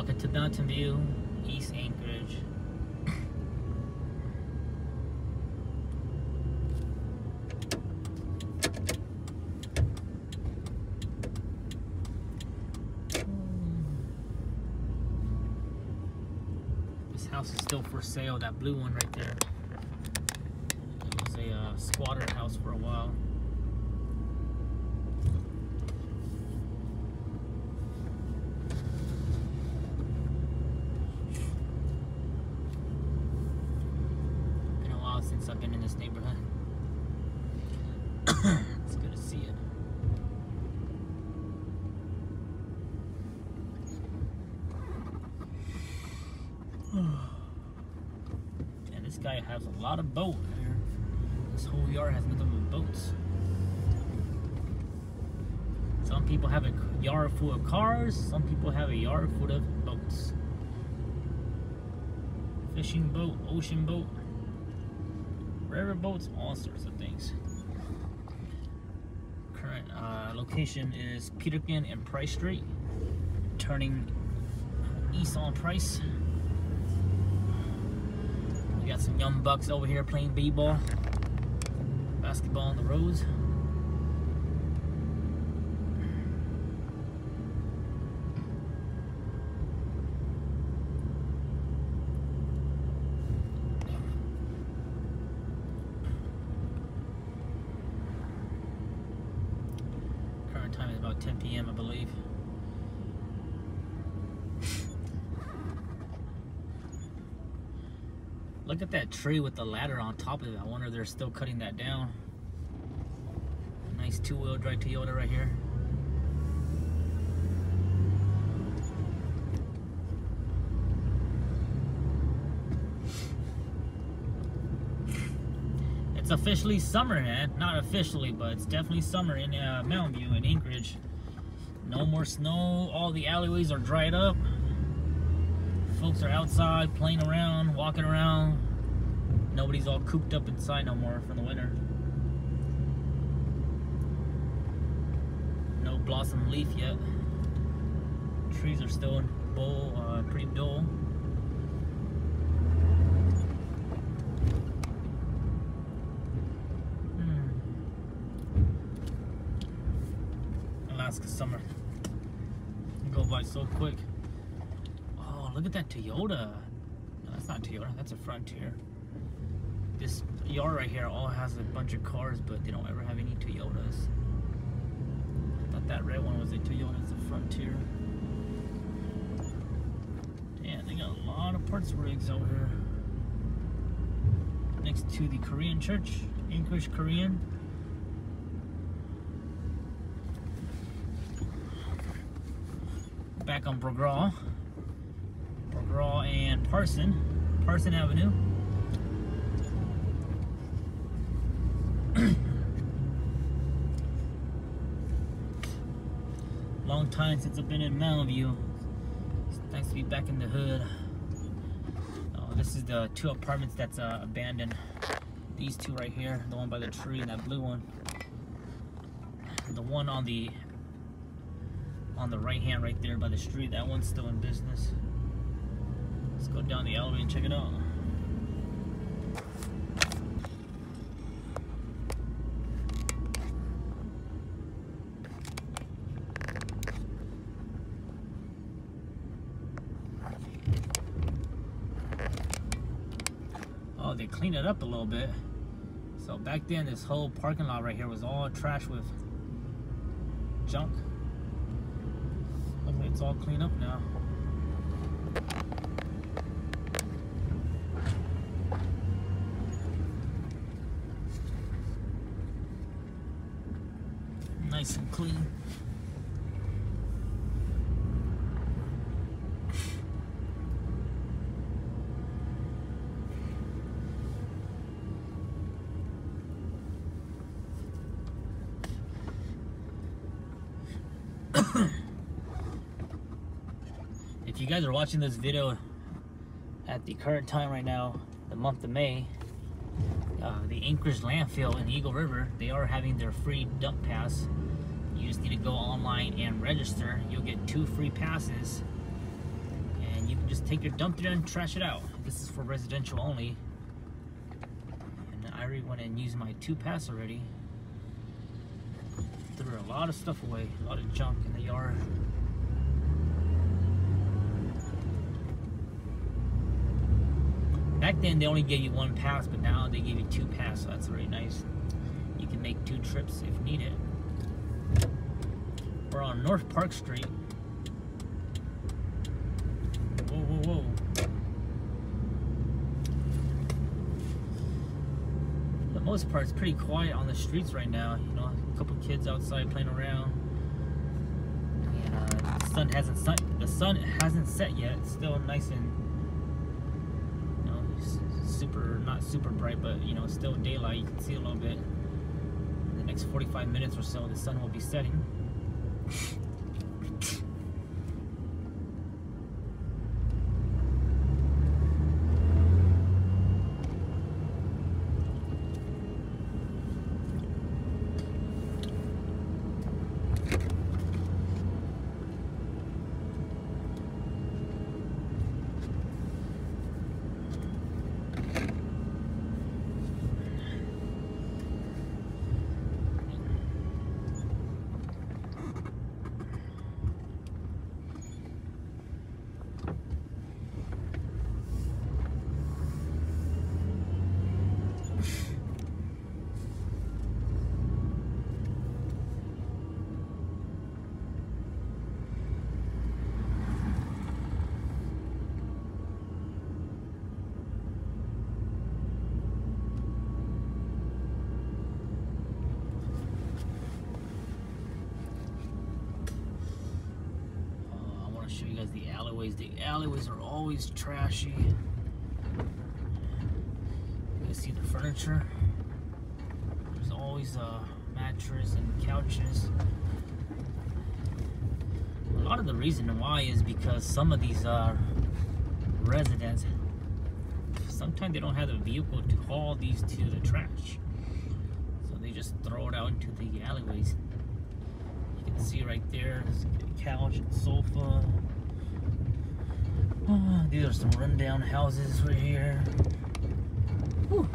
Welcome to Mountain View, East Anchorage. This house is still for sale, that blue one right there. It was a squatter house for a while. Since I've been in this neighborhood. It's good to see it. And this guy has a lot of boat here. This whole yard has nothing but boats. Some people have a yard full of cars, some people have a yard full of boats. Fishing boat, ocean boat, river boats, all sorts of things. Current location is Peterkin and Price Street, turning east on Price. We got some young bucks over here playing b-ball, basketball on the roads. Time is about 10 p.m. I believe. Look at that tree with the ladder on top of it. I wonder if they're still cutting that down. Nice two-wheel drive Toyota right here. It's officially summer, man. Not officially, but it's definitely summer in Mountain View in Anchorage. No more snow. All the alleyways are dried up. Folks are outside playing around, walking around. Nobody's all cooped up inside no more from the winter. No blossom leaf yet. Trees are still in pretty dull. Alaska summer go by so quick. Oh, look at that Toyota. No, that's not Toyota, that's a Frontier. This yard right here all has a bunch of cars, but they don't ever have any Toyotas. I thought that red one was a Toyota. It's a Frontier. Damn, they got a lot of parts rigs over here. Next to the Korean church, Anchorage Korean. Back on McGraw and Parson Avenue. Long time since I've been in Mountain View. It's nice to be back in the hood. Oh, this is the two apartments that's abandoned. These two right here, the one by the tree and that blue one. The one on the right hand right there by the street, that one's still in business. Let's go down the alleyway and check it out. Oh, they cleaned it up a little bit. So back then this whole parking lot right here was all trash with junk. Looks like it's all cleaned up now. Nice and clean. If you guys are watching this video at the current time right now, the month of May, the Anchorage Landfill in Eagle River, they are having their free dump pass. You just need to go online and register. You'll get 2 free passes, and you can just take your dump there and trash it out. This is for residential only. And I already went and used my 2-pass already. Threw a lot of stuff away, a lot of junk in the yard. Back then they only gave you 1 pass, but now they give you 2 pass, so that's really nice. You can make 2 trips if needed. We're on North Park Street. Whoa, whoa, whoa. For the most part, it's pretty quiet on the streets right now. You know, a couple kids outside playing around. And the sun hasn't set yet. It's still nice and, you know, not super bright, but you know, still daylight. You can see a little bit. In the next 45 minutes or so, the sun will be setting. Show you guys the alleyways. The alleyways are always trashy. You guys see the furniture? There's always a mattress and couches. A lot of the reason why is because some of these residents, sometimes they don't have the vehicle to haul these to the trash, so they just throw it out into the alleyways. You can see right there, there's a couch and sofa. These are some rundown houses right here. Whew,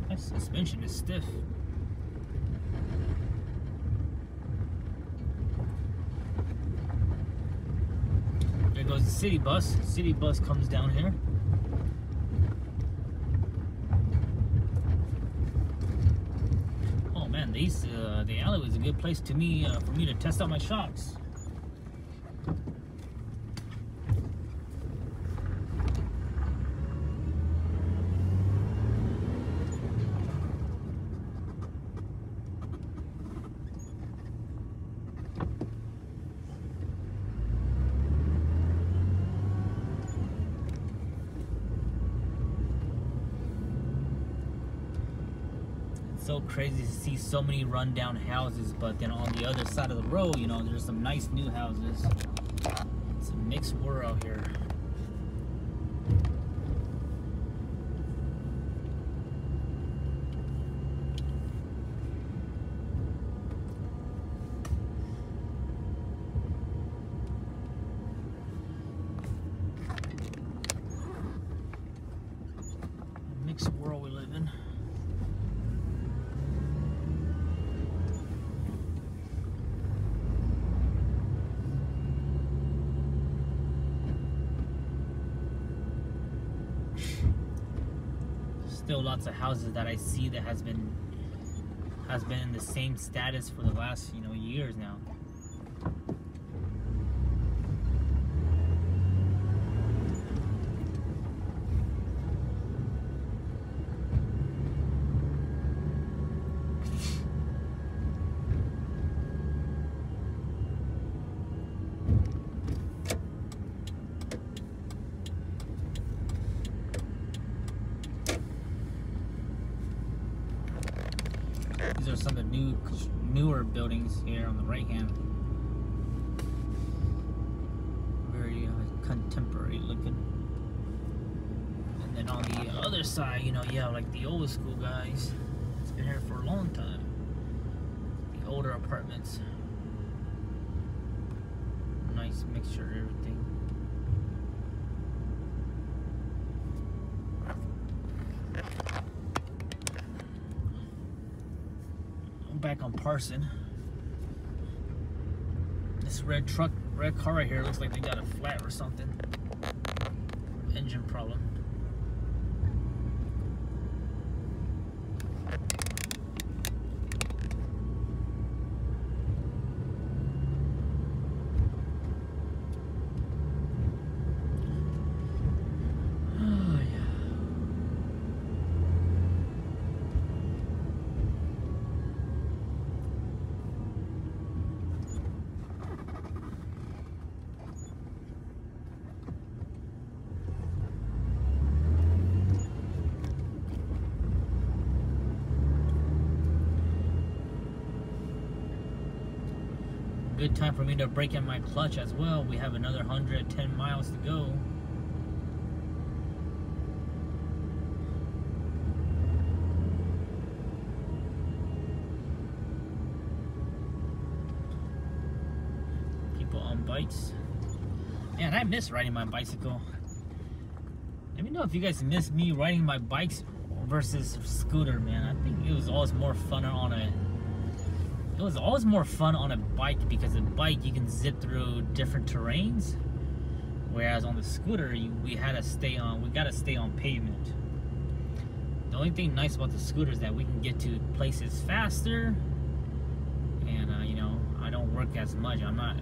that suspension is stiff. There goes the city bus. City bus comes down here. Oh man, the alleyway is a good place for me to test out my shocks. So crazy to see so many rundown houses, but then on the other side of the road, you know, there's some nice new houses. It's a mixed world out here. A mixed world we live in. Still lots of houses that I see that has been in the same status for the last, you know, years now. These are some of the newer buildings here on the right hand. Very contemporary looking. And then on the other side, you know, yeah, like the old school guys. It's been here for a long time. The older apartments. Nice mixture of everything. back on Parson. This red car right here looks like they got a flat or something. Engine problem. Good time for me to break in my clutch as well. We have another 110 miles to go. People on bikes. Man, I miss riding my bicycle. Let me know if you guys miss me riding my bikes versus scooter, man. I think it was always more fun on a bike, because a bike you can zip through different terrains, whereas on the scooter we gotta stay on pavement. The only thing nice about the scooter is that we can get to places faster, and you know, I don't work as much. I'm not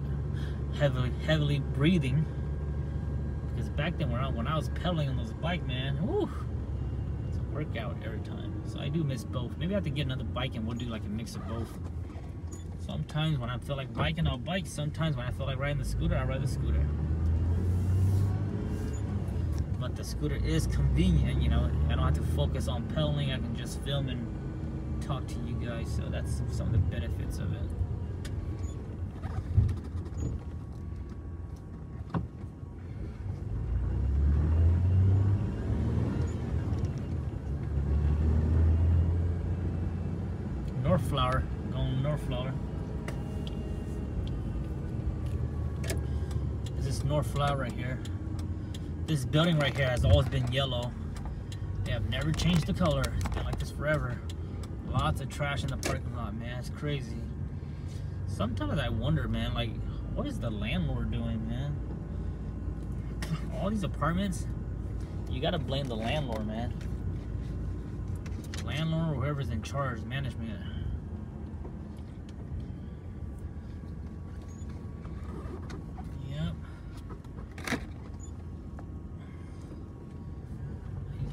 heavily breathing, because back then when I was pedaling on those bikes, man, whew, it's a workout every time. So I do miss both. Maybe I have to get another bike and we'll do like a mix of both. Sometimes when I feel like biking, I'll bike. Sometimes when I feel like riding the scooter, I'll ride the scooter. But the scooter is convenient, you know. I don't have to focus on pedaling. I can just film and talk to you guys. So that's some of the benefits of it. North Flower, going North Flower. This North Flower right here. This building right here has always been yellow. They have never changed the color. It's been like this forever. Lots of trash in the parking lot, man. It's crazy. Sometimes I wonder, man, like, what is the landlord doing, man? All these apartments, you gotta blame the landlord, man. Landlord or whoever's in charge, management.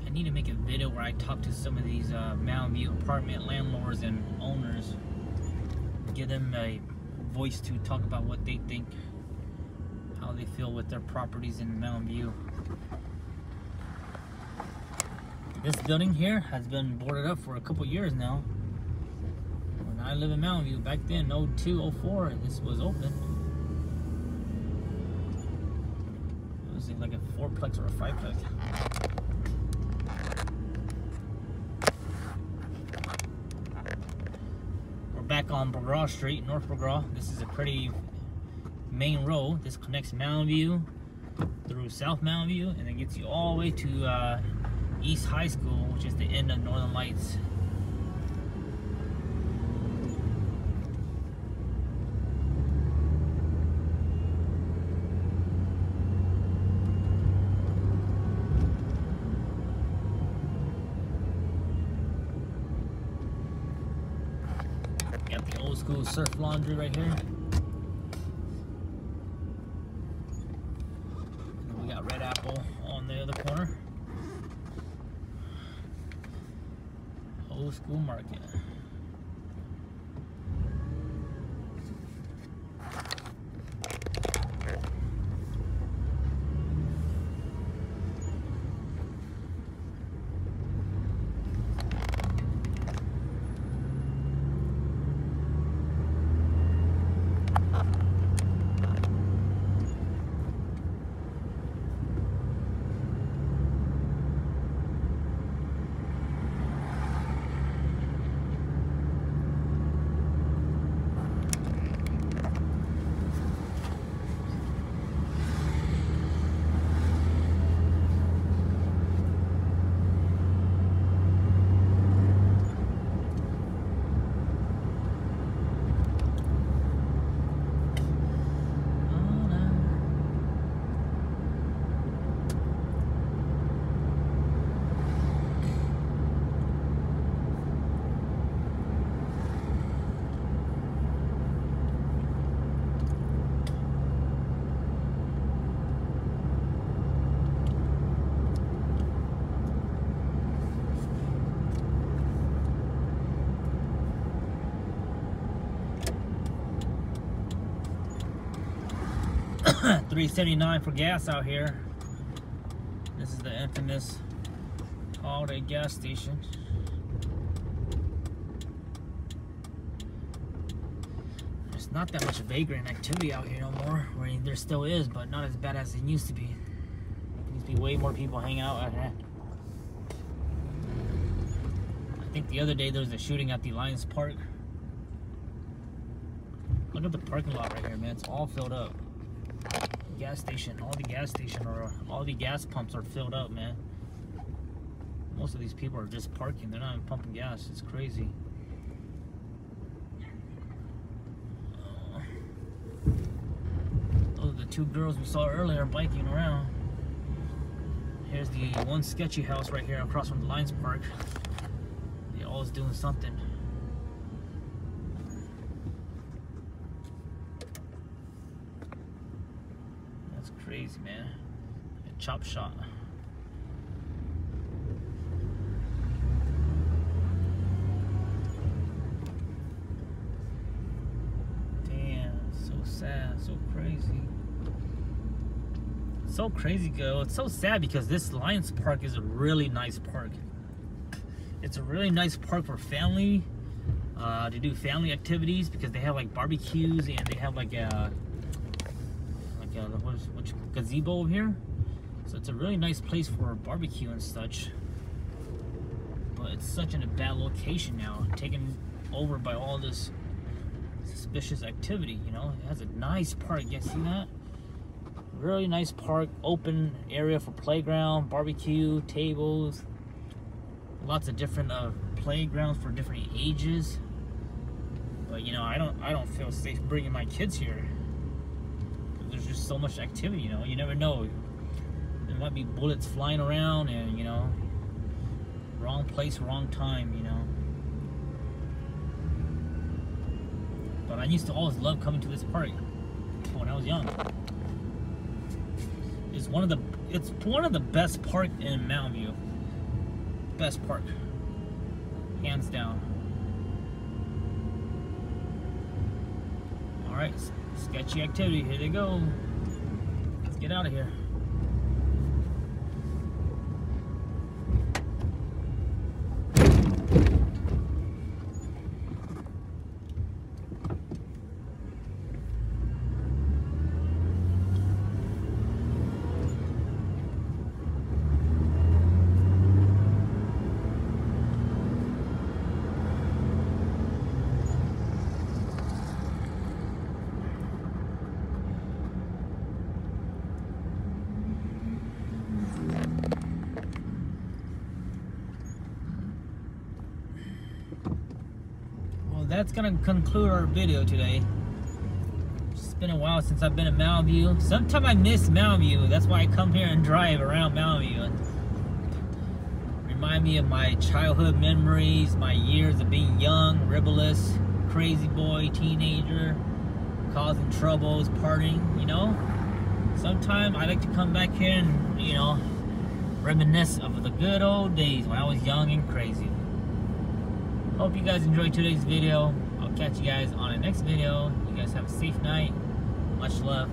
I need to make a video where I talk to some of these Mountain View apartment landlords and owners, give them a voice to talk about what they think, how they feel with their properties in Mountain View. This building here has been boarded up for a couple years now. When I live in Mountain View, back then, 02, 04, this was open. It was like a 4-plex or a 5-plex. Back on McGraw Street, North McGraw. This is a pretty main road. This connects Mountain View through South Mountain View, and then gets you all the way to East High School, which is the end of Northern Lights. Got the old school surf laundry right here. And then we got Red Apple on the other corner. Old school market. $3.79 for gas out here. This is the infamous Holiday gas station. There's not that much vagrant activity out here no more. I mean, there still is, but not as bad as it used to be. There used to be way more people hanging out out here. I think the other day there was a shooting at the Lions Park. Look at the parking lot right here, man. It's all filled up. Gas station, all the gas pumps are filled up, man. Most of these people are just parking. They're not even pumping gas. It's crazy. Those are the two girls we saw earlier biking around. Here's the one sketchy house right here across from the Lions Park. They're always doing something. That's crazy, man. A chop shop. Sad, so crazy. So crazy, girl. It's so sad because this Lions Park is a really nice park. It's a really nice park for family to do family activities because they have like barbecues and they have like a gazebo over here. So it's a really nice place for a barbecue and such. But it's such in a bad location now, taken over by all this suspicious activity. You know, it has a nice park. You guys see that? Really nice park, open area for playground, barbecue, tables, lots of different playgrounds for different ages. But you know, I don't feel safe bringing my kids here. There's just so much activity. You know, you never know. There might be bullets flying around, and you know, wrong place, wrong time. You know. But I used to always love coming to this park when I was young. It's one of the best park in Mountain View. Best park, hands down. All right, sketchy activity. Here they go. Let's get out of here. That's gonna conclude our video today. It's been a while since I've been in Mountain View. Sometimes I miss Mountain View. That's why I come here and drive around Mountain View. Remind me of my childhood memories, my years of being young, rebellious, crazy boy, teenager, causing troubles, partying, you know. Sometimes I like to come back here and, you know, reminisce of the good old days when I was young and crazy. Hope you guys enjoyed today's video. I'll catch you guys on the next video. You guys have a safe night. Much love.